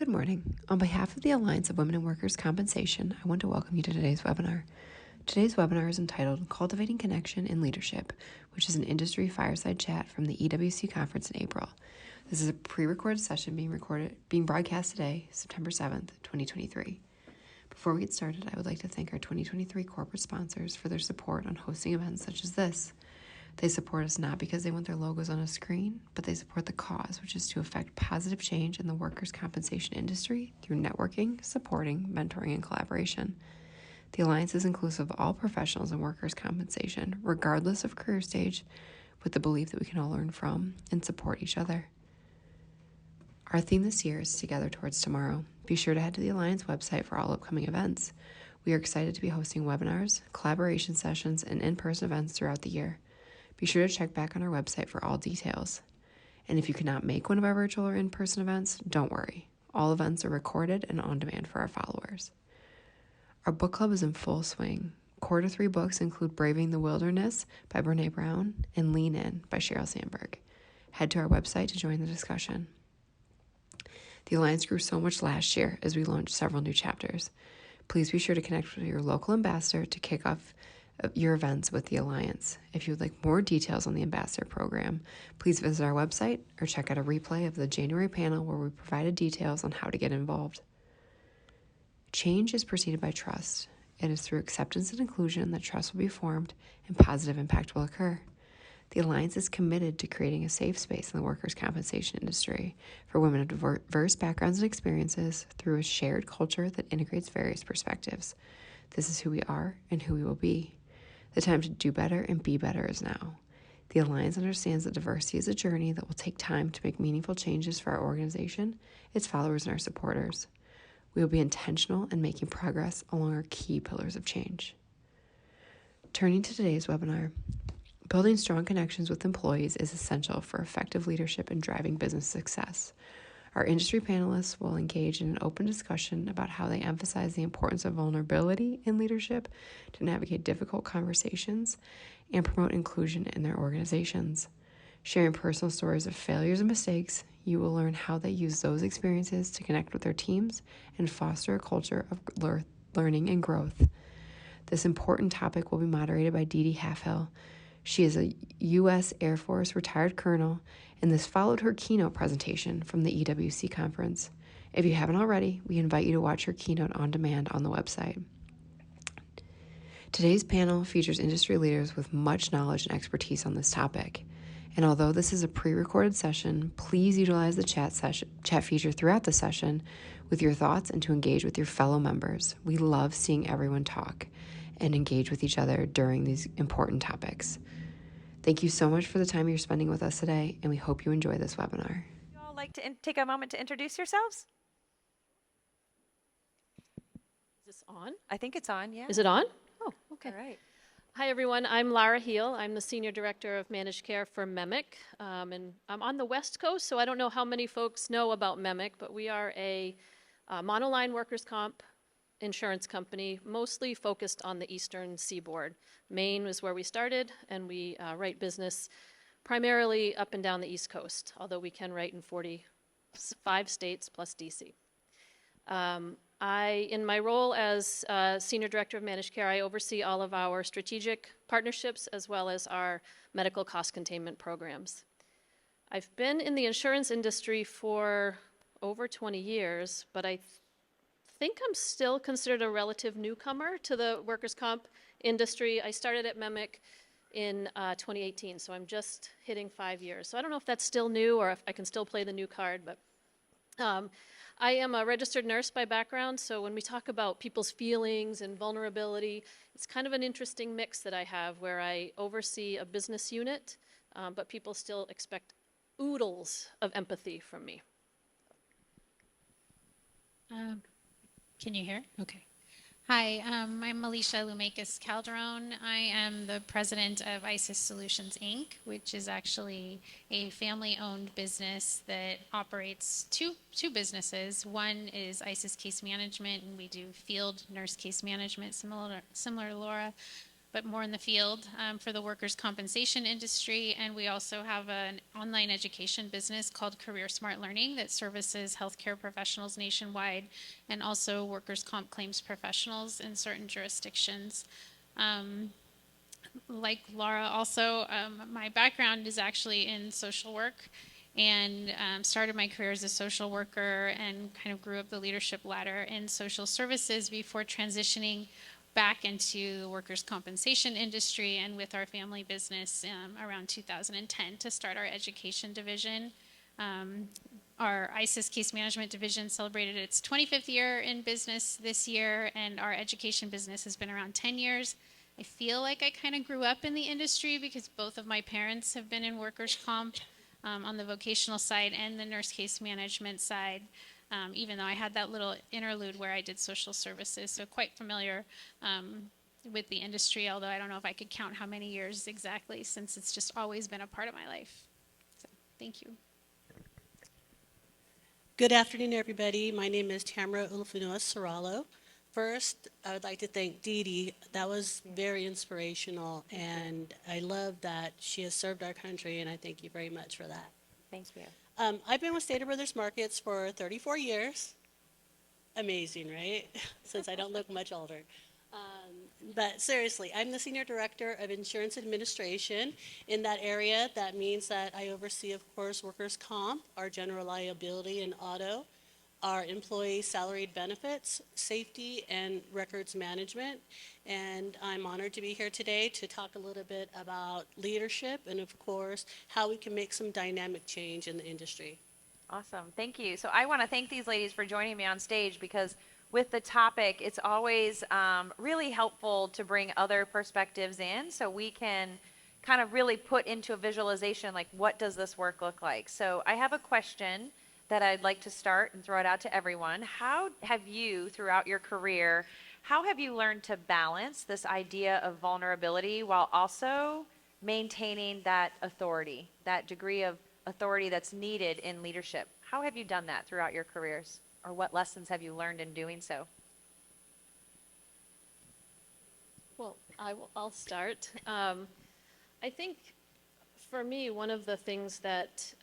Good morning. On behalf of the Alliance of Women in Workers' Compensation, I want to welcome you to today's webinar. Today's webinar is entitled Cultivating Connection in Leadership, which is an industry fireside chat from the EWC conference in April. This is a pre-recorded session being broadcast today, September 7th, 2023. Before we get started, I would like to thank our 2023 corporate sponsors for their support on hosting events such as this. They support us not because they want their logos on a screen, but they support the cause, which is to affect positive change in the workers' compensation industry through networking, supporting, mentoring, and collaboration. The Alliance is inclusive of all professionals in workers' compensation, regardless of career stage, with the belief that we can all learn from and support each other. Our theme this year is Together Towards Tomorrow. Be sure to head to the Alliance website for all upcoming events. We are excited to be hosting webinars, collaboration sessions, and in-person events throughout the year. Be sure to check back on our website for all details. And if you cannot make one of our virtual or in-person events, don't worry. All events are recorded and on demand for our followers. Our book club is in full swing. Quarter 3 books include Braving the Wilderness by Brene Brown and Lean In by Sheryl Sandberg. Head to our website to join the discussion. The Alliance grew so much last year as we launched several new chapters. Please be sure to connect with your local ambassador to kick off your events with the Alliance. If you would like more details on the ambassador program, please visit our website or check out a replay of the January panel where we provided details on how to get involved. Change is preceded by trust. It is through acceptance and inclusion that trust will be formed and positive impact will occur. The Alliance is committed to creating a safe space in the workers' compensation industry for women of diverse backgrounds and experiences through a shared culture that integrates various perspectives. This is who we are and who we will be. The time to do better and be better is now. The Alliance understands that diversity is a journey that will take time to make meaningful changes for our organization, its followers, and our supporters. We will be intentional in making progress along our key pillars of change. Turning to today's webinar, building strong connections with employees is essential for effective leadership and driving business success. Our industry panelists will engage in an open discussion about how they emphasize the importance of vulnerability in leadership to navigate difficult conversations and promote inclusion in their organizations. Sharing personal stories of failures and mistakes, you will learn how they use those experiences to connect with their teams and foster a culture of learning and growth. This important topic will be moderated by Dede Halfhill. She is a U.S. Air Force retired colonel, and this followed her keynote presentation from the EWC conference. If you haven't already, we invite you to watch her keynote on demand on the website. Today's panel features industry leaders with much knowledge and expertise on this topic. And although this is a pre-recorded session, please utilize the chat feature throughout the session with your thoughts and to engage with your fellow members. We love seeing everyone talk and engage with each other during these important topics. Thank you so much for the time you're spending with us today, and we hope you enjoy this webinar. Would you all like to take a moment to introduce yourselves? Is this on? I think it's on, yeah. Is it on? Oh, okay. All right. Hi, everyone. I'm Lara Heel. I'm the Senior Director of Managed Care for MEMIC. And I'm on the West Coast, so I don't know how many folks know about MEMIC, but we are a monoline workers' comp insurance company, mostly focused on the eastern seaboard. Maine was where we started, and we write business primarily up and down the East Coast, although we can write in 45 states plus DC. In my role as Senior Director of Managed Care, I oversee all of our strategic partnerships as well as our medical cost containment programs. I've been in the insurance industry for over 20 years, but I think I'm still considered a relative newcomer to the workers' comp industry. I started at MEMIC in 2018, so I'm just hitting 5 years. So I don't know if that's still new or if I can still play the new card, but I am a registered nurse by background, so when we talk about people's feelings and vulnerability, it's kind of an interesting mix that I have where I oversee a business unit, but people still expect oodles of empathy from me. Can you hear? Okay. Hi, I'm Alysha Loumakis Calderon. I am the president of ISYS Solutions, Inc., which is actually a family-owned business that operates two businesses. One is ISYS Case Management, and we do field nurse case management, similar to Lara. but more in the field for the workers' compensation industry. And we also have an online education business called Career Smart Learning that services healthcare professionals nationwide and also workers' comp claims professionals in certain jurisdictions. Like Lara also, my background is actually in social work and started my career as a social worker and kind of grew up the leadership ladder in social services before transitioning back into the workers' compensation industry and with our family business around 2010 to start our education division. Our ISYS case management division celebrated its 25th year in business this year, and our education business has been around 10 years. I feel like I kind of grew up in the industry because both of my parents have been in workers' comp on the vocational side and the nurse case management side. Even though I had that little interlude where I did social services, so quite familiar with the industry, although I don't know if I could count how many years exactly since it's just always been a part of my life. So, thank you. Good afternoon, everybody. My name is Tamara Ulufunua-Saralo. First, I would like to thank Dede. That was very inspirational, and I love that she has served our country, and I thank you very much for that. Thank you. I've been with Stater Brothers Markets for 34 years. Amazing, right? Since I don't look much older. But seriously, I'm the Senior Director of Insurance Administration. In that area, that means that I oversee, of course, workers' comp, our general liability and auto, our employee salaried benefits, safety, and records management. And I'm honored to be here today to talk a little bit about leadership and, of course, how we can make some dynamic change in the industry. Awesome. Thank you. So I want to thank these ladies for joining me on stage because with the topic, it's always really helpful to bring other perspectives in so we can kind of really put into a visualization like what does this work look like. So I have a question that I'd like to start and throw it out to everyone. How have you, throughout your career, how have you learned to balance this idea of vulnerability while also maintaining that authority, that degree of authority that's needed in leadership? How have you done that throughout your careers? Or what lessons have you learned in doing so? Well, I'll start. I think for me, one of the things that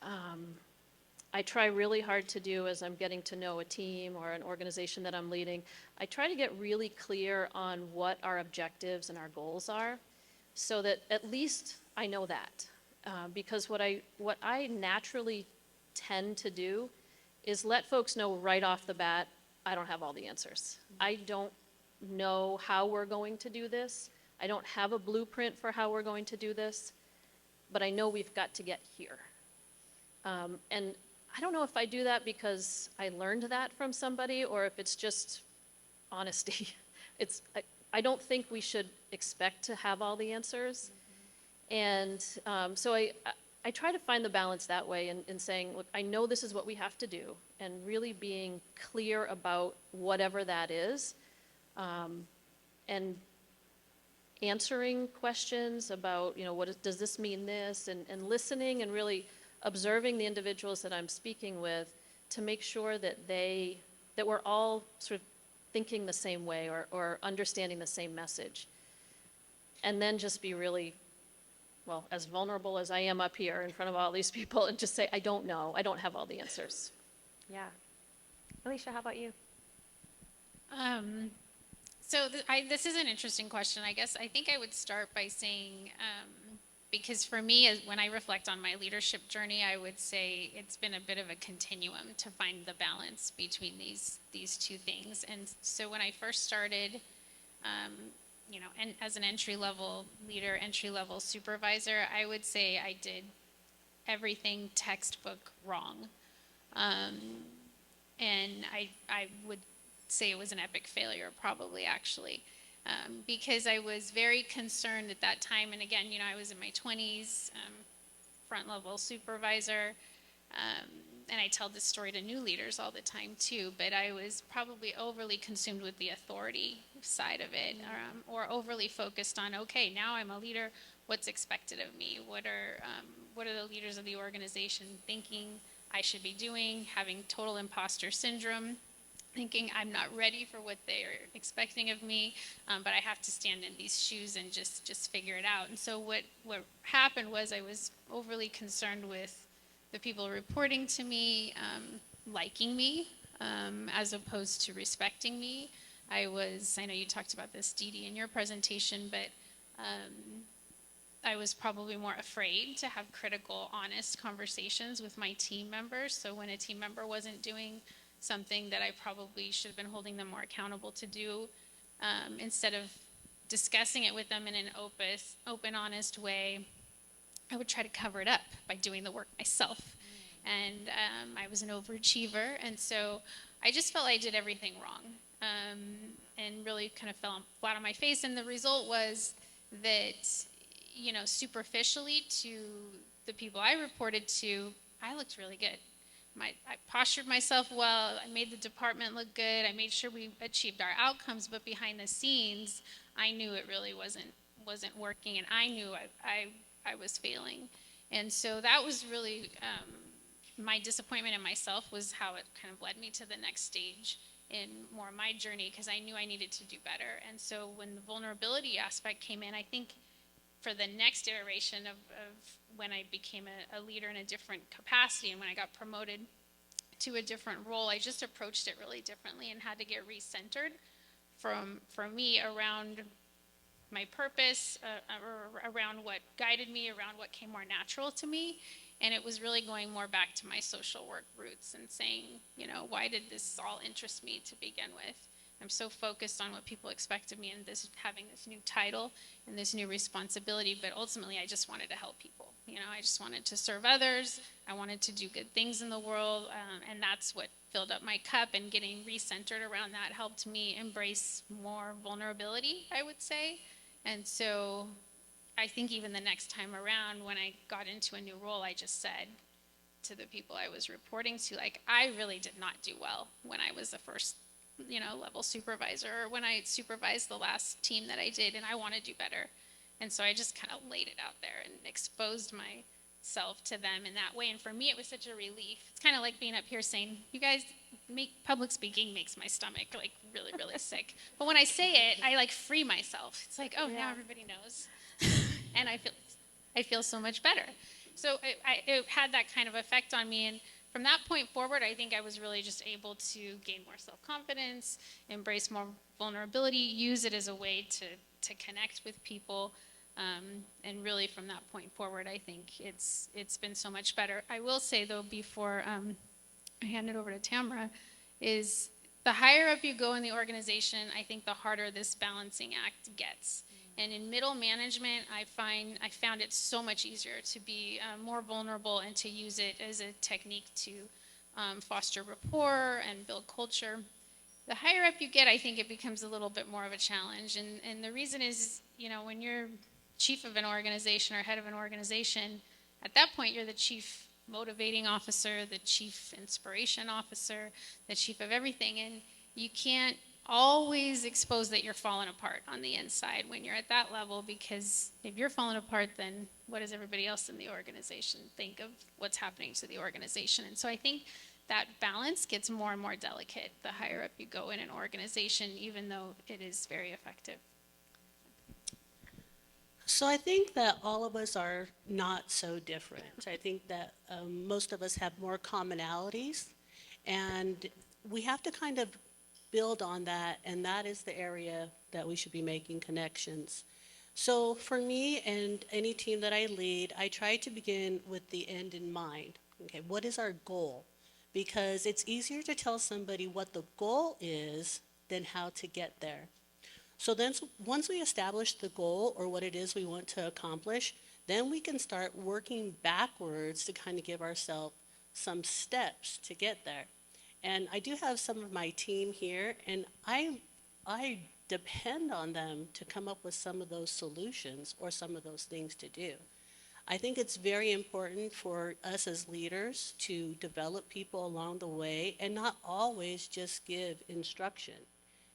I try really hard to do as I'm getting to know a team or an organization that I'm leading, I try to get really clear on what our objectives and our goals are so that at least I know that. Because what I naturally tend to do is let folks know right off the bat, I don't have all the answers. I don't know how we're going to do this. I don't have a blueprint for how we're going to do this, but I know we've got to get here. And I don't know if I do that because I learned that from somebody or if it's just honesty. I don't think we should expect to have all the answers. And so I try to find the balance that way in saying, look, I know this is what we have to do, and really being clear about whatever that is, and answering questions about, does this mean this, and listening and really observing the individuals that I'm speaking with to make sure that we're all sort of thinking the same way or understanding the same message. And then just be really, well, as vulnerable as I am up here in front of all these people and just say, I don't know. I don't have all the answers. Yeah. Alysha, how about you? This is an interesting question. I guess I think I would start by saying, because for me, when I reflect on my leadership journey, I would say it's been a bit of a continuum to find the balance between these two things. And so when I first started, and as an entry-level leader, entry-level supervisor, I would say I did everything textbook wrong. And I would say it was an epic failure, probably, actually. Because I was very concerned at that time, and again, I was in my 20s, front-level supervisor, and I tell this story to new leaders all the time too, but I was probably overly consumed with the authority side of it, or overly focused on, okay, now I'm a leader, what's expected of me? What are the leaders of the organization thinking I should be doing? Having total imposter syndrome. thinking I'm not ready for what they're expecting of me, but I have to stand in these shoes and just figure it out. And so what happened was I was overly concerned with the people reporting to me, liking me, as opposed to respecting me. I know you talked about this, Dede, in your presentation, but I was probably more afraid to have critical, honest conversations with my team members. So when a team member wasn't doing something that I probably should have been holding them more accountable to do, instead of discussing it with them in an open, honest way, I would try to cover it up by doing the work myself. And I was an overachiever, and so I just felt I did everything wrong, and really kind of fell flat on my face. And the result was that, superficially to the people I reported to, I looked really good. I postured myself well. I made the department look good. I made sure we achieved our outcomes. But behind the scenes, I knew it really wasn't working, and I knew I was failing. And so that was really my disappointment in myself, was how it kind of led me to the next stage in more of my journey, because I knew I needed to do better. And so when the vulnerability aspect came in, I think for the next iteration of when I became a leader in a different capacity, and when I got promoted to a different role, I just approached it really differently and had to get recentered from me around my purpose, around what guided me, around what came more natural to me. And it was really going more back to my social work roots and saying, why did this all interest me to begin with? I'm so focused on what people expect of me and having this new title and this new responsibility, but ultimately I just wanted to help people. I just wanted to serve others. I wanted to do good things in the world, and that's what filled up my cup. And getting recentered around that helped me embrace more vulnerability, I would say. And so I think even the next time around, when I got into a new role, I just said to the people I was reporting to, I really did not do well when I was the first level supervisor, or when I supervised the last team that I did, and I want to do better. And so I just kind of laid it out there and exposed myself to them in that way. And for me, it was such a relief. It's kind of like being up here saying, you guys, public speaking makes my stomach really, really sick. But when I say it, I free myself. It's like, oh, now everybody knows. And I feel so much better. So it had that kind of effect on me. And from that point forward, I think I was really just able to gain more self-confidence, embrace more vulnerability, use it as a way to connect with people. And really from that point forward, I think it's been so much better. I will say, though, before I hand it over to Tamara, is the higher up you go in the organization, I think the harder this balancing act gets. And in middle management, I found it so much easier to be more vulnerable and to use it as a technique to foster rapport and build culture. The higher up you get, I think it becomes a little bit more of a challenge. And the reason is, when you're chief of an organization or head of an organization, at that point you're the chief motivating officer, the chief inspiration officer, the chief of everything. And you can't always expose that you're falling apart on the inside when you're at that level, because if you're falling apart, then what does everybody else in the organization think of what's happening to the organization? And so I think that balance gets more and more delicate the higher up you go in an organization, even though it is very effective. So I think that all of us are not so different. I think that most of us have more commonalities, and we have to kind of build on that, and that is the area that we should be making connections. So for me and any team that I lead, I try to begin with the end in mind. Okay, what is our goal? Because it's easier to tell somebody what the goal is than how to get there. So then once we establish the goal or what it is we want to accomplish, then we can start working backwards to kind of give ourselves some steps to get there. And I do have some of my team here, and I depend on them to come up with some of those solutions or some of those things to do. I think it's very important for us as leaders to develop people along the way and not always just give instruction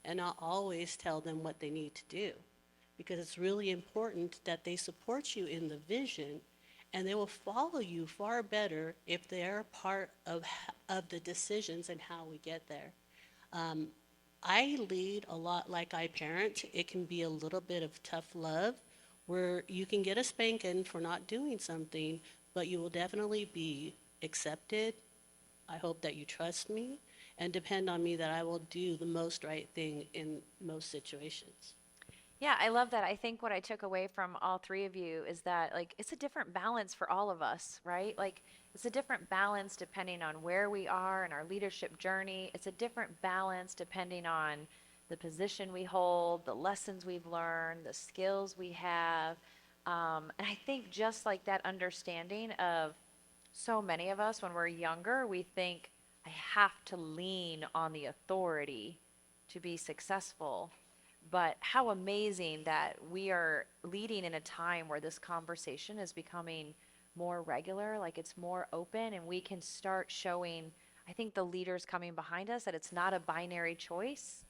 and not always tell them what they need to do, because it's really important that they support you in the vision, and they will follow you far better if they're part of the decisions and how we get there. I lead a lot like I parent. It can be a little bit of tough love where you can get a spanking for not doing something, but you will definitely be accepted. I hope that you trust me and depend on me that I will do the most right thing in most situations. Yeah, I love that. I think what I took away from all three of you is that, like, it's a different balance for all of us, right? Like, it's a different balance depending on where we are in our leadership journey. It's a different balance depending on the position we hold, the lessons we've learned, the skills we have. And I think just like that understanding of so many of us when we're younger, we think, I have to lean on the authority to be successful. But how amazing that we are leading in a time where this conversation is becoming more regular, like it's more open, and we can start showing, I think, the leaders coming behind us that it's not a binary choice.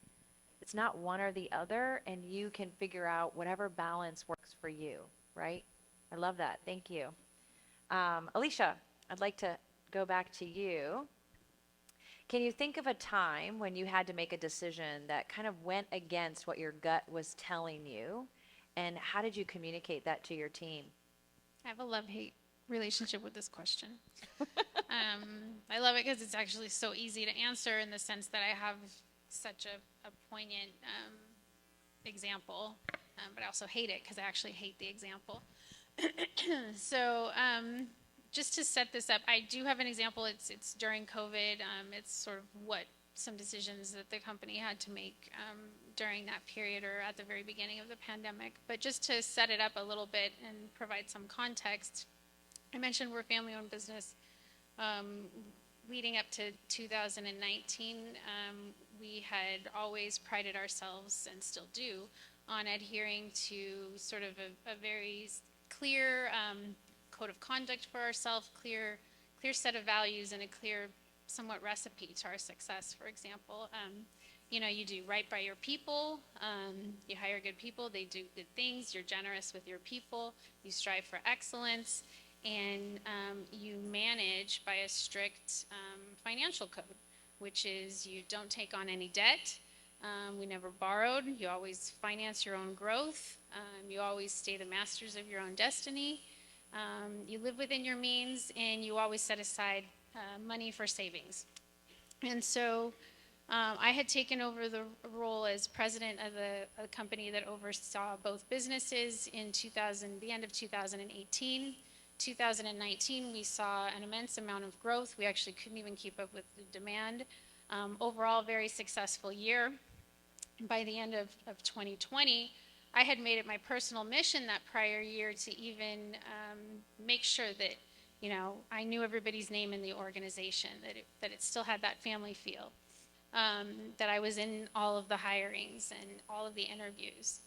It's not one or the other, and you can figure out whatever balance works for you, right? I love that. Thank you. Alysha, I'd like to go back to you. Can you think of a time when you had to make a decision that kind of went against what your gut was telling you? And how did you communicate that to your team? I have a love-hate relationship with this question. I love it because it's actually so easy to answer in the sense that I have such a poignant example, but I also hate it because I actually hate the example. So just to set this up, I do have an example. It's during COVID. It's sort of what some decisions that the company had to make during that period or at the very beginning of the pandemic. But just to set it up a little bit and provide some context, I mentioned we're a family-owned business. Leading up to 2019, we had always prided ourselves, and still do, on adhering to sort of a very clear code of conduct for ourselves, clear set of values, and a clear, somewhat recipe to our success. For example, you do right by your people, you hire good people, they do good things, you're generous with your people, you strive for excellence, and you manage by a strict financial code, which is you don't take on any debt. We never borrowed. You always finance your own growth. You always stay the masters of your own destiny. You live within your means, and you always set aside money for savings. And so I had taken over the role as president of a company that oversaw both businesses in the end of 2018. 2019, we saw an immense amount of growth. We actually couldn't even keep up with the demand. Overall, very successful year. By the end of 2020, I had made it my personal mission that prior year to even make sure that, I knew everybody's name in the organization, that it still had that family feel, that I was in all of the hirings and all of the interviews,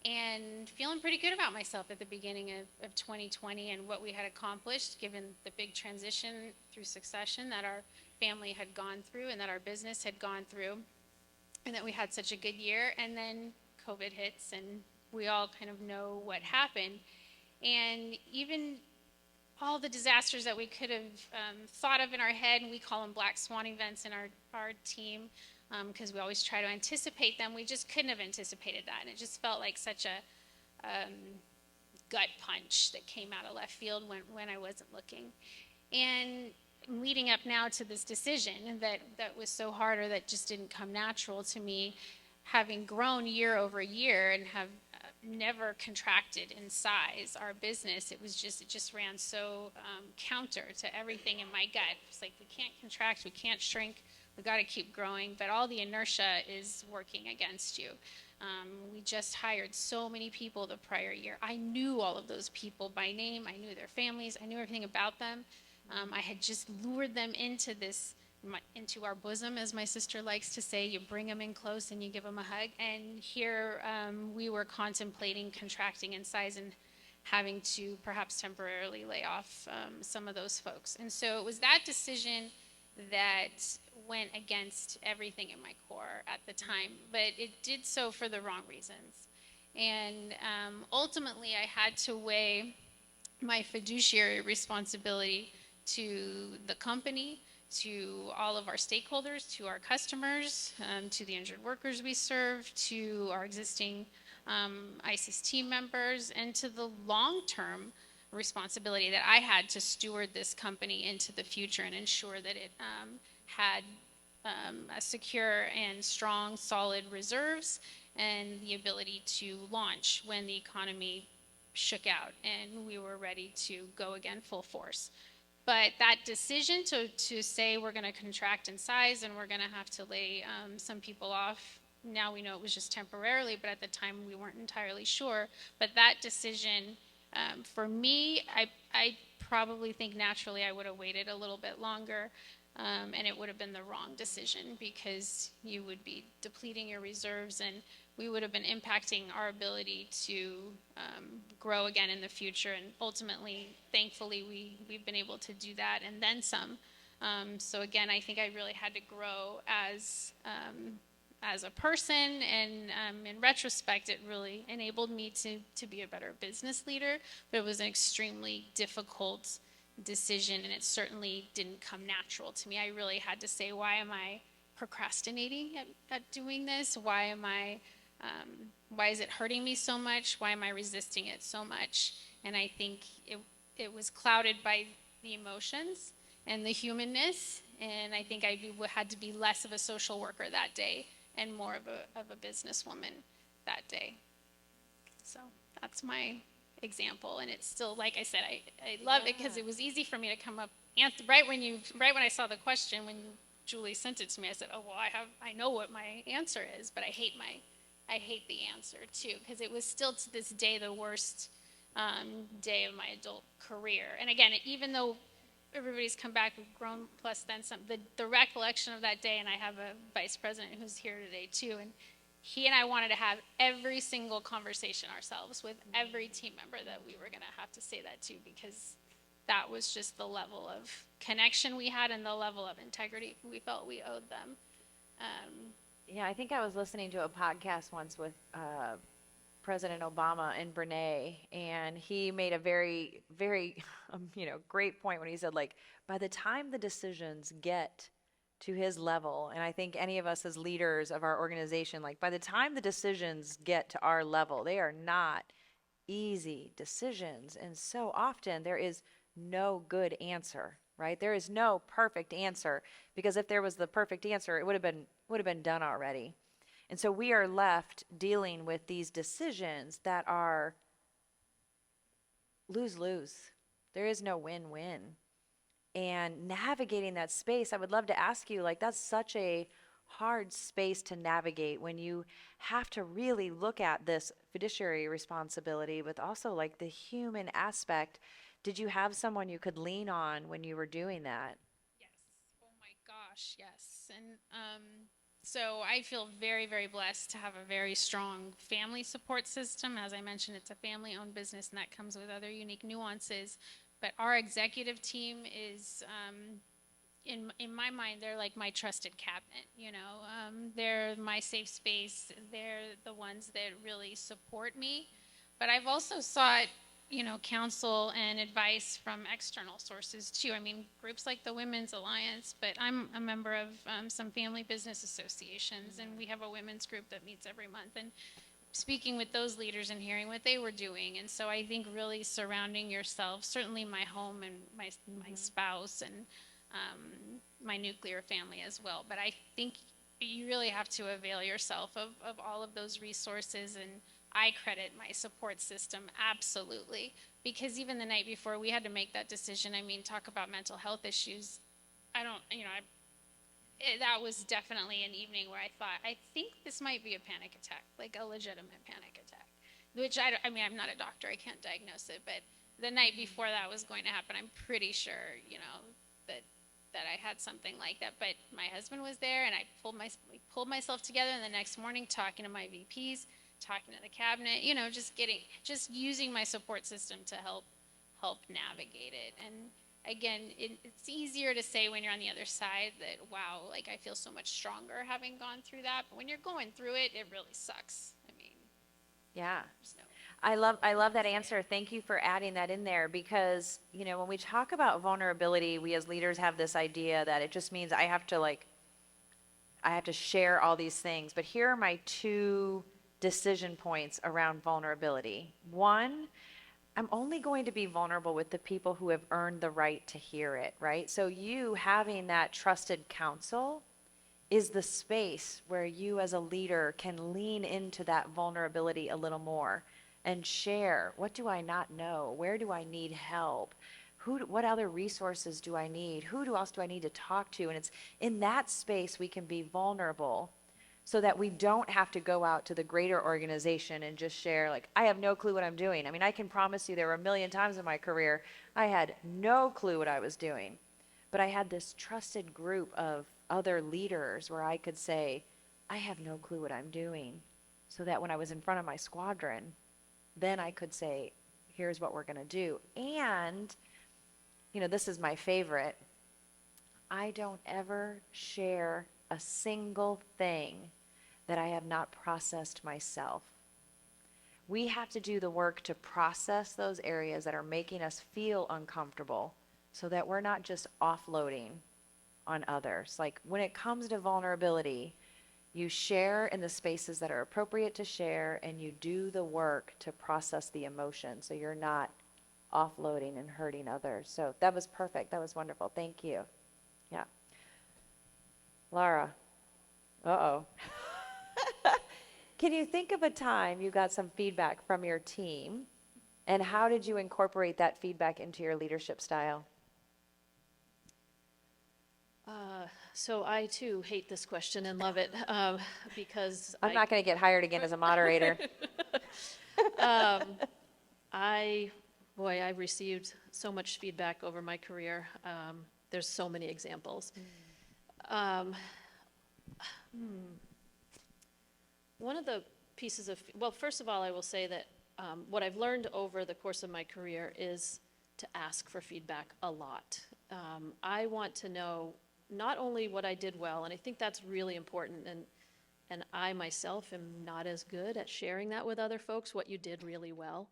and feeling pretty good about myself at the beginning of 2020 and what we had accomplished, given the big transition through succession that our family had gone through and that our business had gone through, and that we had such a good year. And then COVID hits, and we all kind of know what happened. And even all the disasters that we could have thought of in our head, and we call them black swan events in our team, because we always try to anticipate them. We just couldn't have anticipated that, and it just felt like such a gut punch that came out of left field when I wasn't looking. And leading up now to this decision that was so hard, or that just didn't come natural to me, having grown year over year and have never contracted in size, our business, it just ran so counter to everything in my gut. It's like, we can't contract, we can't shrink, we got to keep growing, but all the inertia is working against you. We just hired so many people the prior year. I knew all of those people by name. I knew their families. I knew everything about them. I had just lured them into our bosom, as my sister likes to say. You bring them in close and you give them a hug. And here we were contemplating contracting in size and having to perhaps temporarily lay off some of those folks. And so it was that decision that went against everything in my core at the time, but it did so for the wrong reasons. And ultimately, I had to weigh my fiduciary responsibility to the company, to all of our stakeholders, to our customers, to the injured workers we serve, to our existing ISYS team members, and to the long-term responsibility that I had to steward this company into the future and ensure that it had a secure and strong, solid reserves and the ability to launch when the economy shook out and we were ready to go again full force. But that decision to say we're going to contract in size and we're going to have to lay some people off, now we know it was just temporarily, but at the time we weren't entirely sure. But that decision, for me, I probably think naturally I would have waited a little bit longer, and it would have been the wrong decision because you would be depleting your reserves and we would have been impacting our ability to grow again in the future. And ultimately, thankfully, we've been able to do that and then some. So again, I think I really had to grow as a person, and in retrospect, it really enabled me to be a better business leader. But it was an extremely difficult decision, and it certainly didn't come natural to me. I really had to say, why am I procrastinating at doing this? Why is it hurting me so much? Why am I resisting it so much? And I think it was clouded by the emotions and the humanness, and I think I had to be less of a social worker that day and more of a businesswoman that day. So that's my example, and it's still, like I said, I love it because it was easy for me to come up right when I saw the question, when Julie sent it to me, I said, oh well, I know what my answer is, but I hate the answer too, because it was still to this day the worst day of my adult career. And again, even though everybody's come back, we've grown plus then some, the recollection of that day, and I have a vice president who's here today too, and he and I wanted to have every single conversation ourselves with every team member that we were going to have to say that to, because that was just the level of connection we had and the level of integrity we felt we owed them. Yeah, I think I was listening to a podcast once with President Obama and Brene, and he made a very, very, great point when he said, like, by the time the decisions get to his level, and I think any of us as leaders of our organization, like, by the time the decisions get to our level, they are not easy decisions, and so often there is no good answer, right? There is no perfect answer, because if there was the perfect answer, it would have been done already. And so we are left dealing with these decisions that are lose-lose. There is no win-win. And navigating that space, I would love to ask you, like, that's such a hard space to navigate when you have to really look at this fiduciary responsibility, but also like the human aspect. Did you have someone you could lean on when you were doing that? Yes. Oh my gosh, yes. And so I feel very, very blessed to have a very strong family support system. As I mentioned, it's a family-owned business, and that comes with other unique nuances. But our executive team is, in my mind, they're like my trusted cabinet. They're my safe space. They're the ones that really support me. But I've also sought, counsel and advice from external sources too. I mean, groups like the Women's Alliance, but I'm a member of some family business associations, and we have a women's group that meets every month. And speaking with those leaders and hearing what they were doing. And so I think really surrounding yourself, certainly my home and my spouse and my nuclear family as well. But I think you really have to avail yourself of all of those resources. And I credit my support system absolutely, because even the night before we had to make that decision, I mean, talk about mental health issues. That was definitely an evening where I thought, I think this might be a panic attack, like a legitimate panic attack, which I'm not a doctor, I can't diagnose it, but the night before that was going to happen, I'm pretty sure, that I had something like that. But my husband was there, and I pulled myself together, and the next morning talking to my VPs, talking to the cabinet, just using my support system to help navigate it. And again, it's easier to say when you're on the other side that, wow, like I feel so much stronger having gone through that. But when you're going through it, it really sucks. Yeah. I love that answer. Thank you for adding that in there because, you know, when we talk about vulnerability, we as leaders have this idea that it just means I have to share all these things. But here are my two decision points around vulnerability. One, I'm only going to be vulnerable with the people who have earned the right to hear it, right? So you having that trusted counsel is the space where you as a leader can lean into that vulnerability a little more and share, what do I not know? Where do I need help? What other resources do I need? Who else do I need to talk to? And it's in that space we can be vulnerable so that we don't have to go out to the greater organization and just share, like, I have no clue what I'm doing. I mean, I can promise you there were a million times in my career I had no clue what I was doing. But I had this trusted group of other leaders where I could say, I have no clue what I'm doing. So that when I was in front of my squadron, then I could say, here's what we're going to do. And, you know, this is my favorite. I don't ever share a single thing that I have not processed myself. We have to do the work to process those areas that are making us feel uncomfortable so that we're not just offloading on others. Like when it comes to vulnerability, you share in the spaces that are appropriate to share and you do the work to process the emotion so you're not offloading and hurting others. So that was perfect. That was wonderful. Thank you. Yeah. Lara. Uh-oh. Can you think of a time you got some feedback from your team and how did you incorporate that feedback into your leadership style? So I too hate this question and love it because I'm not going to get hired again as a moderator. I received so much feedback over my career. There's so many examples. One of the pieces of, well, first of all, I will say that what I've learned over the course of my career is to ask for feedback a lot. I want to know not only what I did well, and I think that's really important, and I myself am not as good at sharing that with other folks, what you did really well.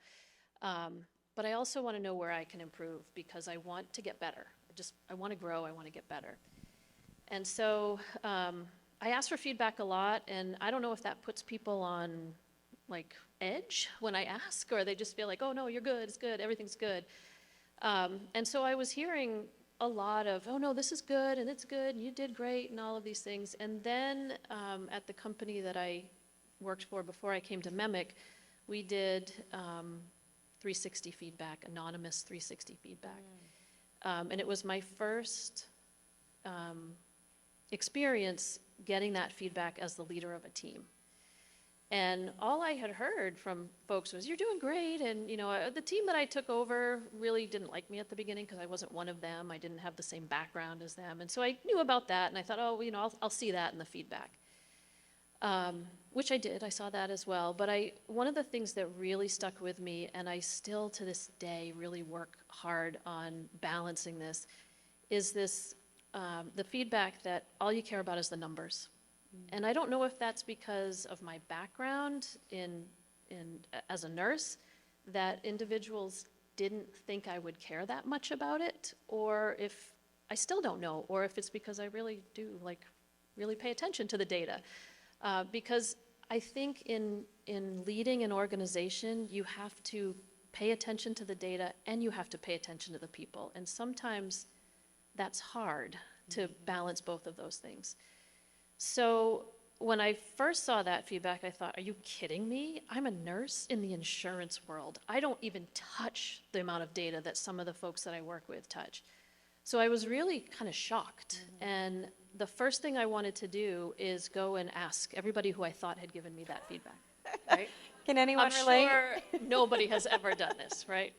But I also want to know where I can improve because I want to get better. I want to grow, I want to get better. And so I ask for feedback a lot, and I don't know if that puts people on like edge when I ask, or they just feel like, oh no, you're good, it's good, everything's good. And so I was hearing a lot of, oh no, this is good, and it's good, and you did great, and all of these things. And then at the company that I worked for before I came to MEMIC, we did 360 feedback, anonymous 360 feedback. And it was my first experience getting that feedback as the leader of a team. And all I had heard from folks was, you're doing great, and you know, the team that I took over really didn't like me at the beginning because I wasn't one of them. I didn't have the same background as them. And so I knew about that, and I thought, oh, you know, I'll see that in the feedback. Which I did, I saw that as well. But one of the things that really stuck with me, and I still to this day really work hard on balancing this, is this, the feedback that all you care about is the numbers. And I don't know if that's because of my background as a nurse, that individuals didn't think I would care that much about it, or if I still don't know, or if it's because I really do really pay attention to the data. Because I think in leading an organization, you have to pay attention to the data and you have to pay attention to the people. And sometimes that's hard to balance both of those things. So when I first saw that feedback, I thought, are you kidding me? I'm a nurse in the insurance world. I don't even touch the amount of data that some of the folks that I work with touch. So I was really kind of shocked. And the first thing I wanted to do is go and ask everybody who I thought had given me that feedback, right? Can anyone I'm relate? sure nobody has ever done this, right?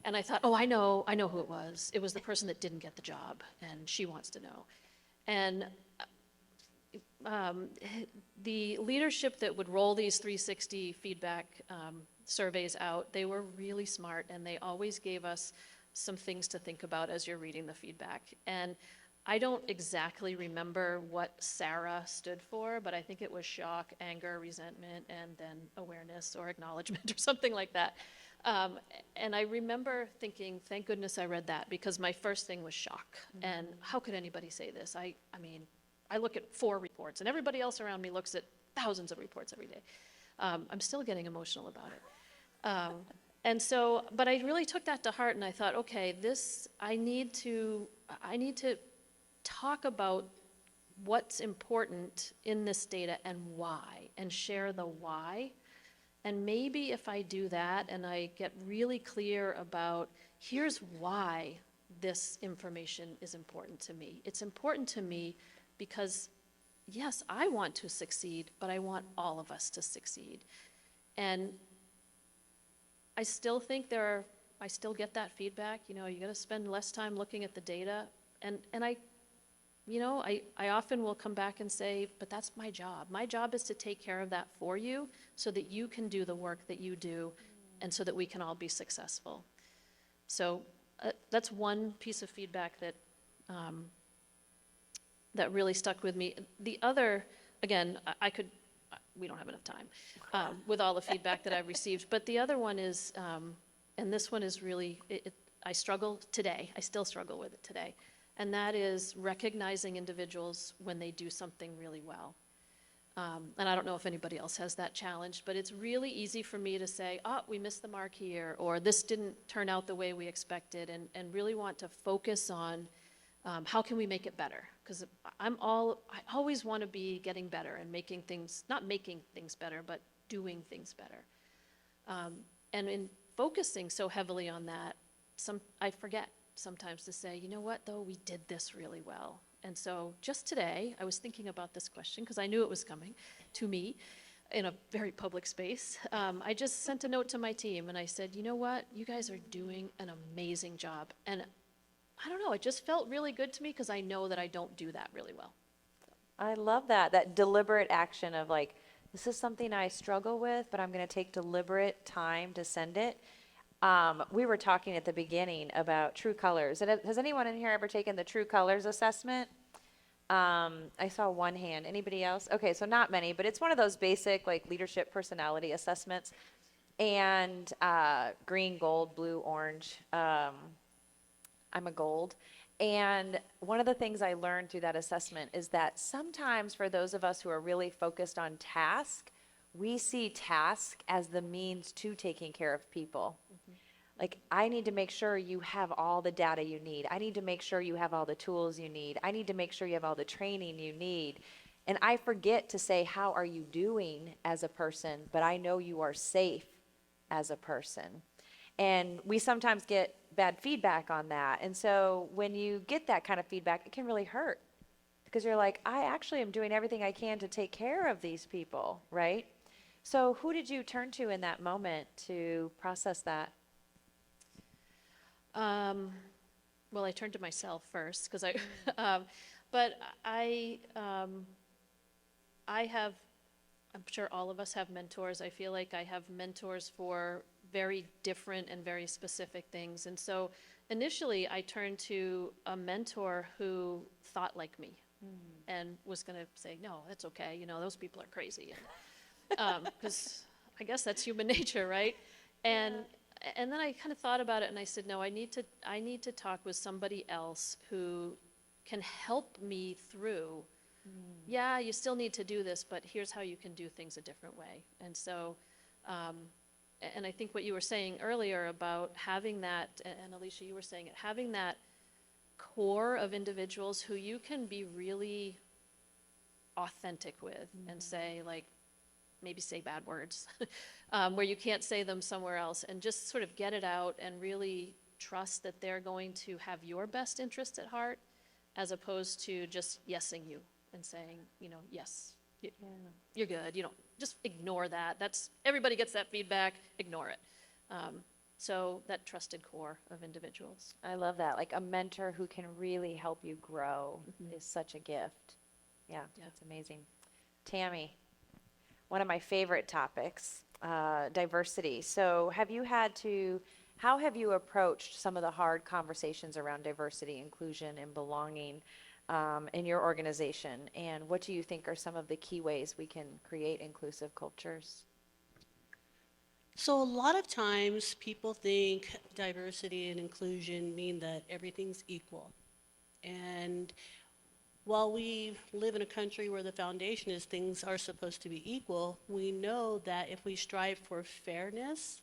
And I thought, oh, I know who it was. It was the person that didn't get the job, and she wants to know. And the leadership that would roll these 360 feedback surveys out, they were really smart, and they always gave us some things to think about as you're reading the feedback. And I don't exactly remember what Sarah stood for, but I think it was shock, anger, resentment, and then awareness or acknowledgement or something like that. And I remember thinking, thank goodness I read that, because my first thing was shock. And how could anybody say this? I mean, I look at 4 reports, and everybody else around me looks at thousands of reports every day. I'm still getting emotional about it. And so, but I really took that to heart, and I thought, okay, I need to talk about what's important in this data and why, and share the why. And maybe if I do that and I get really clear about, here's why this information is important to me. It's important to me because, yes, I want to succeed, but I want all of us to succeed. And I still think I still get that feedback, you got to spend less time looking at the data. And I often will come back and say, but that's my job. My job is to take care of that for you so that you can do the work that you do and so that we can all be successful. So that's one piece of feedback that that really stuck with me. The other, again, we don't have enough time with all the feedback that I've received, but the other one is, and this one is really, I struggle today, I still struggle with it today. And that is recognizing individuals when they do something really well. And I don't know if anybody else has that challenge, but it's really easy for me to say, oh, we missed the mark here, or this didn't turn out the way we expected, and really want to focus on how can we make it better? Because I always want to be getting better and making things, not making things better, but doing things better. And in focusing so heavily on that, I forget sometimes to say, you know what, though, we did this really well. And so just today, I was thinking about this question because I knew it was coming to me in a very public space. I just sent a note to my team and I said, you know what, you guys are doing an amazing job. And I don't know, it just felt really good to me because I know that I don't do that really well. I love that deliberate action of like, this is something I struggle with, but I'm going to take deliberate time to send it. We were talking at the beginning about true colors. And has anyone in here ever taken the true colors assessment? I saw one hand. Anybody else? Okay, so not many, but it's one of those basic like leadership personality assessments. And green, gold, blue, orange. I'm a gold. And one of the things I learned through that assessment is that sometimes for those of us who are really focused on task, we see task as the means to taking care of people. Like, I need to make sure you have all the data you need. I need to make sure you have all the tools you need. I need to make sure you have all the training you need. And I forget to say, how are you doing as a person? But I know you are safe as a person. And we sometimes get bad feedback on that. And so when you get that kind of feedback, it can really hurt. Because you're like, I actually am doing everything I can to take care of these people, right? So who did you turn to in that moment to process that? Well, I turned to myself first because but I have, I'm sure all of us have mentors. I feel like I have mentors for very different and very specific things. And so initially I turned to a mentor who thought like me and was going to say, no, that's okay. Those people are crazy. Because I guess that's human nature, right? And then I kind of thought about it and I said, no, I need to talk with somebody else who can help me through. Yeah, you still need to do this, but here's how you can do things a different way. And so, and I think what you were saying earlier about having that, and Alysha, you were saying it, having that core of individuals who you can be really authentic with and say, like, maybe say bad words, where you can't say them somewhere else, and just sort of get it out and really trust that they're going to have your best interest at heart, as opposed to just yesing you and saying, yes, you're good. You don't, just ignore that. Everybody gets that feedback, ignore it. So that trusted core of individuals. I love that. Like a mentor who can really help you grow is such a gift. Yeah, that's amazing. Tammy, one of my favorite topics, diversity. So how have you approached some of the hard conversations around diversity, inclusion, and belonging in your organization? And what do you think are some of the key ways we can create inclusive cultures? So a lot of times people think diversity and inclusion mean that everything's equal. And while we live in a country where the foundation is things are supposed to be equal, we know that if we strive for fairness,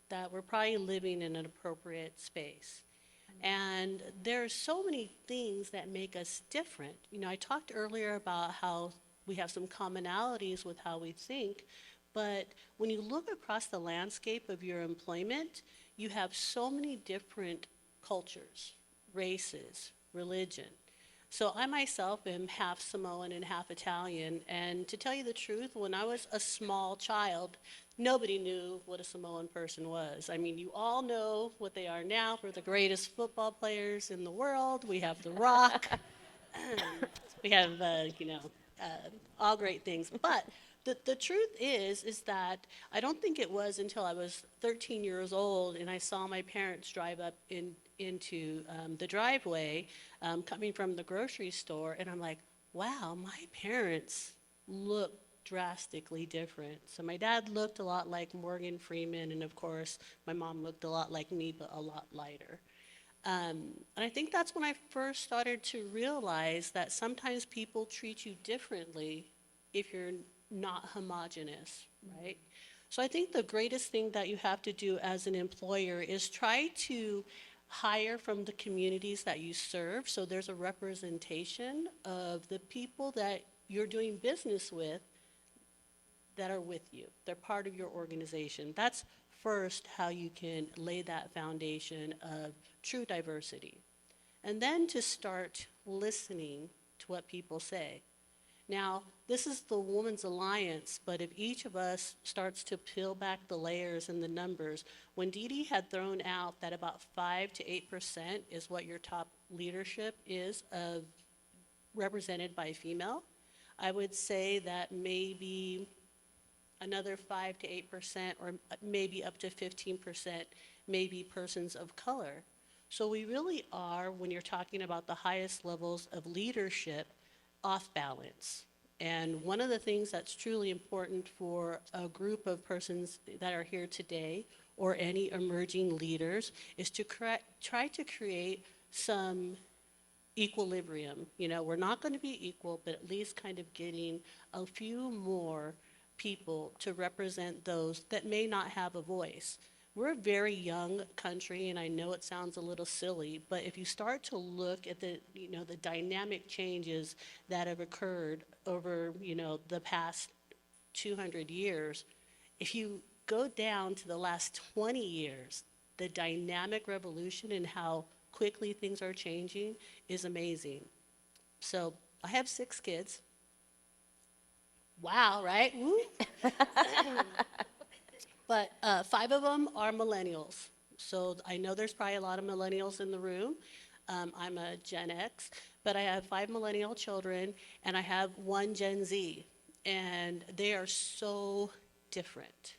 that we're probably living in an appropriate space. And there are so many things that make us different. You know, I talked earlier about how we have some commonalities with how we think, but when you look across the landscape of your employment, you have so many different cultures, races, religion. So I myself am half Samoan and half Italian, and to tell you the truth, when I was a small child, nobody knew what a Samoan person was. I mean, you all know what they are now. We're the greatest football players in the world. We have The Rock. We have, all great things. But the truth is that I don't think it was until I was 13 years old and I saw my parents drive up into the driveway coming from the grocery store, and I'm like, wow, my parents look drastically different. So my dad looked a lot like Morgan Freeman, and of course, my mom looked a lot like me, but a lot lighter. And I think that's when I first started to realize that sometimes people treat you differently if you're not homogenous, right? So I think the greatest thing that you have to do as an employer is try to hire from the communities that you serve, so there's a representation of the people that you're doing business with that are with you. They're part of your organization. That's first how you can lay that foundation of true diversity. And then to start listening to what people say. Now, this is the Women's Alliance, but if each of us starts to peel back the layers and the numbers, when Dede had thrown out that about 5 to 8% is what your top leadership is represented by female, I would say that maybe another 5 to 8% or maybe up to 15% may be persons of color. So we really are, when you're talking about the highest levels of leadership, off balance. And one of the things that's truly important for a group of persons that are here today or any emerging leaders is to try to create some equilibrium. You know, we're not going to be equal, but at least kind of getting a few more people to represent those that may not have a voice. We're a very young country, and I know it sounds a little silly, but if you start to look at the dynamic changes that have occurred over, the past 200 years, if you go down to the last 20 years, the dynamic revolution and how quickly things are changing is amazing. So I have 6 kids. Wow, right? Woo. But 5 of them are millennials. So I know there's probably a lot of millennials in the room. I'm a Gen X, but I have 5 millennial children, and I have 1 Gen Z. And they are so different,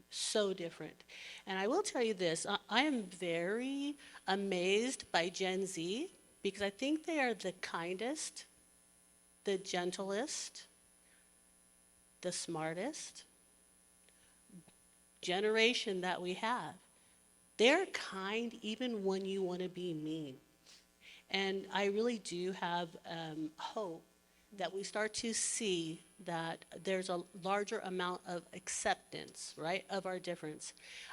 so different. And I will tell you this, I am very amazed by Gen Z because I think they are the kindest, the gentlest, the smartest generation that we have. They're kind even when you want to be mean. And I really do have hope that we start to see that there's a larger amount of acceptance, right, of our difference.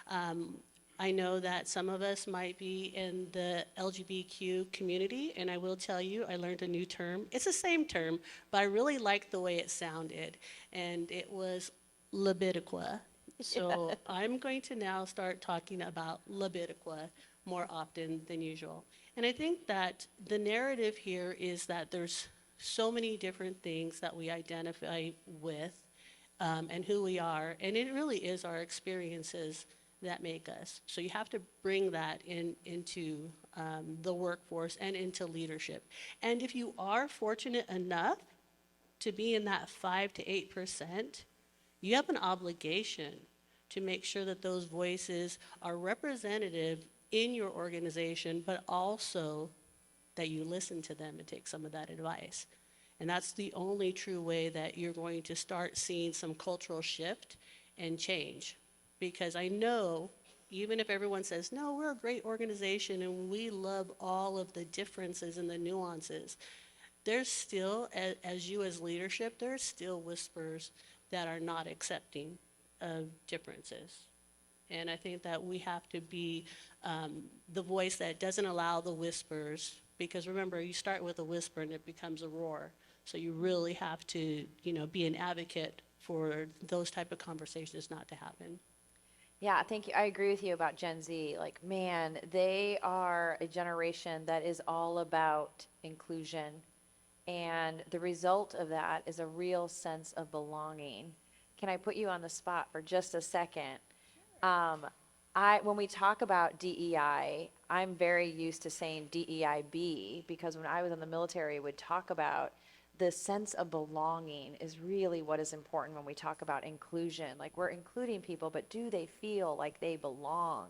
I know that some of us might be in the LGBTQ community, and I will tell you, I learned a new term. It's the same term, but I really liked the way it sounded, and it was libidiqua. So I'm going to now start talking about libidiqua more often than usual. And I think that the narrative here is that there's so many different things that we identify with and who we are, and it really is our experiences that make us. So you have to bring that into the workforce and into leadership. And if you are fortunate enough to be in that 5 to 8%, you have an obligation to make sure that those voices are representative in your organization, but also that you listen to them and take some of that advice. And that's the only true way that you're going to start seeing some cultural shift and change. Because I know, even if everyone says, no, we're a great organization and we love all of the differences and the nuances, there's still, as you as leadership, there's still whispers that are not accepting of differences. And I think that we have to be the voice that doesn't allow the whispers, because remember, you start with a whisper and it becomes a roar. So you really have to, be an advocate for those type of conversations not to happen. Yeah, thank you. I agree with you about Gen Z. Like, man, they are a generation that is all about inclusion. And the result of that is a real sense of belonging. Can I put you on the spot for just a second? When we talk about DEI, I'm very used to saying DEIB, because when I was in the military, we would talk about the sense of belonging is really what is important when we talk about inclusion. Like, we're including people, but do they feel like they belong?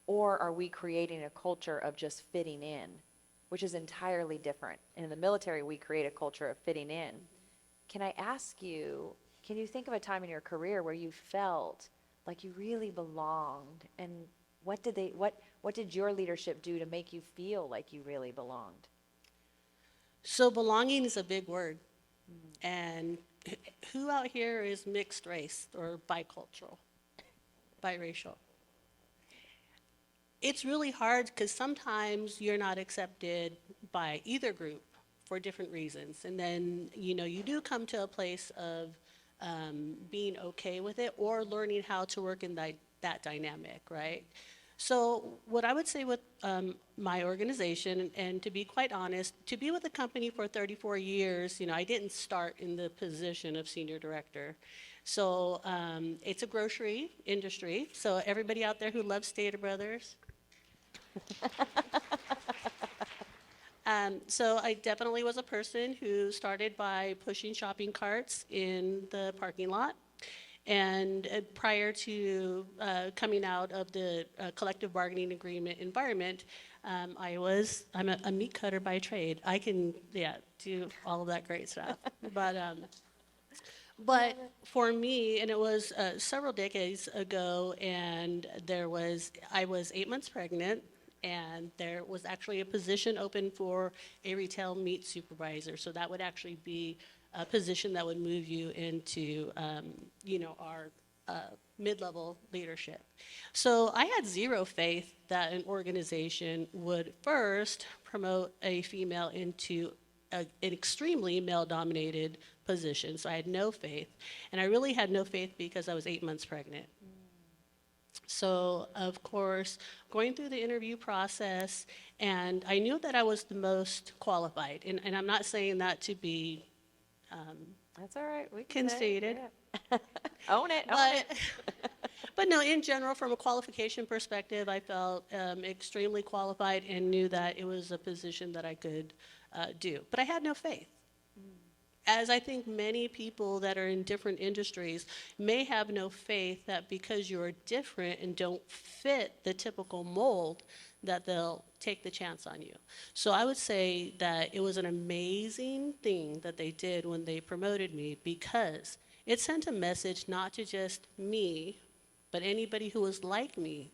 Or are we creating a culture of just fitting in, which is entirely different? In the military, we create a culture of fitting in. Can I ask you, can you think of a time in your career where you felt like you really belonged? And what did your leadership do to make you feel like you really belonged? So belonging is a big word. And who out here is mixed race or bicultural, biracial? It's really hard because sometimes you're not accepted by either group for different reasons. And then, you do come to a place of being okay with it or learning how to work in that dynamic, right? So what I would say with my organization, and to be quite honest, to be with the company for 34 years, I didn't start in the position of senior director. So it's a grocery industry. So everybody out there who loves Stater Brothers. So I definitely was a person who started by pushing shopping carts in the parking lot. And prior to coming out of the collective bargaining agreement environment, I'm a meat cutter by trade. I can, do all of that great stuff. But for me, and it was several decades ago, and I was 8 months pregnant, and there was actually a position open for a retail meat supervisor. So that would actually be a position that would move you into, our mid-level leadership. So I had zero faith that an organization would first promote a female into an extremely male-dominated position. So I had no faith. And I really had no faith because I was 8 months pregnant. So, of course, going through the interview process, and I knew that I was the most qualified. And I'm not saying that to be That's all right. We can conceited. Yeah. Own it. But no, in general, from a qualification perspective, I felt extremely qualified and knew that it was a position that I could do. But I had no faith. As I think many people that are in different industries may have no faith that because you're different and don't fit the typical mold, that they'll take the chance on you. So I would say that it was an amazing thing that they did when they promoted me, because it sent a message not to just me, but anybody who was like me,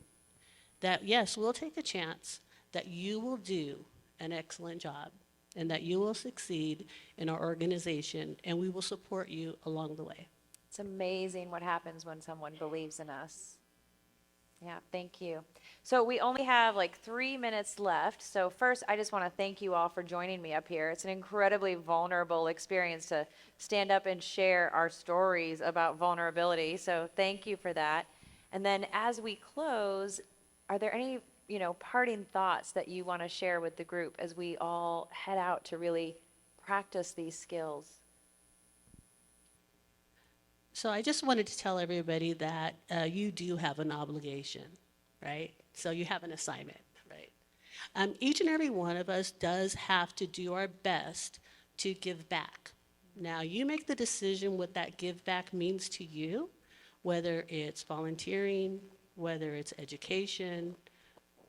that yes, we'll take a chance, that you will do an excellent job, and that you will succeed in our organization, and we will support you along the way. It's amazing what happens when someone believes in us. Yeah, thank you. So we only have like 3 minutes left. So first, I just want to thank you all for joining me up here. It's an incredibly vulnerable experience to stand up and share our stories about vulnerability. So thank you for that. And then as we close, are there any parting thoughts that you want to share with the group as we all head out to really practice these skills? So I just wanted to tell everybody that you do have an obligation, right? So you have an assignment, right? Each and every one of us does have to do our best to give back. Now, you make the decision what that give back means to you, whether it's volunteering, whether it's education,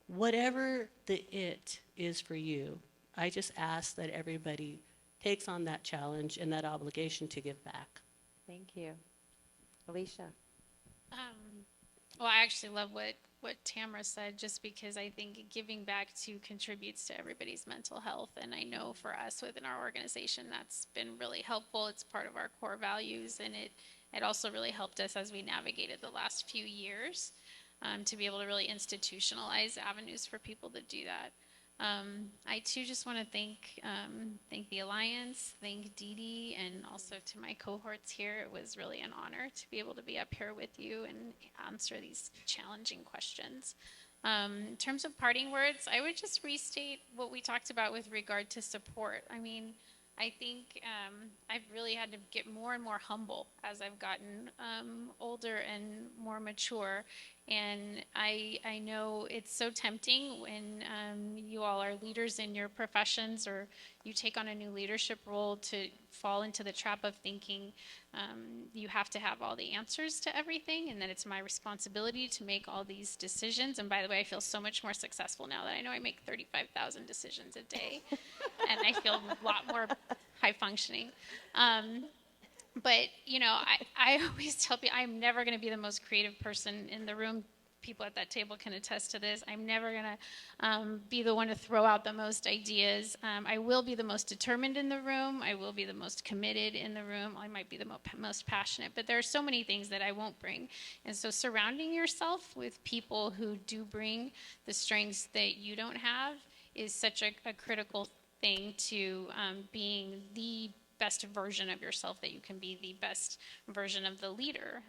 whatever the it is for you. I just ask that everybody takes on that challenge and that obligation to give back. Thank you. Alysha. Well, I actually love what Tamara said, just because I think giving back too contributes to everybody's mental health. And I know for us within our organization, that's been really helpful. It's part of our core values, and it also really helped us as we navigated the last few years to be able to really institutionalize avenues for people to do that. I too just want to thank the Alliance, thank Dede, and also to my cohorts here. It was really an honor to be able to be up here with you and answer these challenging questions. In terms of parting words, I would just restate what we talked about with regard to support. I mean, I think I've really had to get more and more humble as I've gotten older and more mature. And I know it's so tempting when you all are leaders in your professions, or you take on a new leadership role, to fall into the trap of thinking you have to have all the answers to everything, and that it's my responsibility to make all these decisions. And by the way, I feel so much more successful now that I know I make 35,000 decisions a day, and I feel a lot more high functioning. But, you know, I always tell people I'm never going to be the most creative person in the room. People at that table can attest to this. I'm never going to be the one to throw out the most ideas. I will be the most determined in the room. I will be the most committed in the room. I might be the most passionate. But there are so many things that I won't bring. And so surrounding yourself with people who do bring the strengths that you don't have is such a critical thing to being the best version of yourself that you can be, the best version of the leader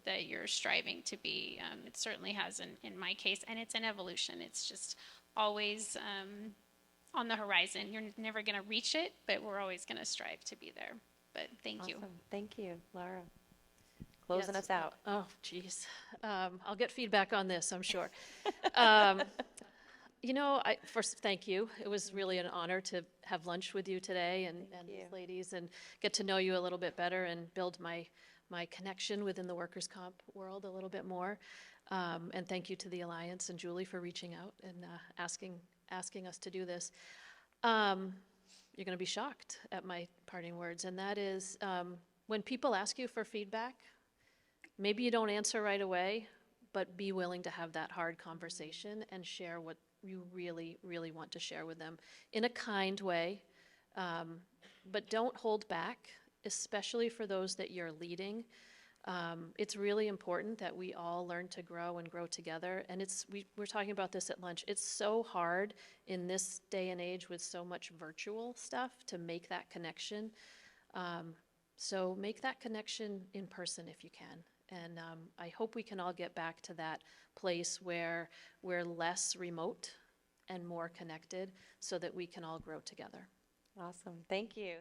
that you're striving to be. It certainly has in my case, and it's an evolution. It's just always on the horizon. You're never going to reach it, but we're always going to strive to be there. But thank you. Thank you, Lara. Closing Yes. us out. Oh, geez. I'll get feedback on this, I'm sure. You know, first, thank you. It was really an honor to have lunch with you today and these ladies, and get to know you a little bit better and build my connection within the workers' comp world a little bit more. And thank you to the Alliance and Julie for reaching out and asking us to do this. You're going to be shocked at my parting words, and that is when people ask you for feedback, maybe you don't answer right away, but be willing to have that hard conversation and share what you really, really want to share with them in a kind way. But don't hold back, especially for those that you're leading. It's really important that we all learn to grow and grow together. And we're talking about this at lunch. It's so hard in this day and age with so much virtual stuff to make that connection. So make that connection in person if you can. And I hope we can all get back to that place where we're less remote and more connected so that we can all grow together. Awesome. Thank you.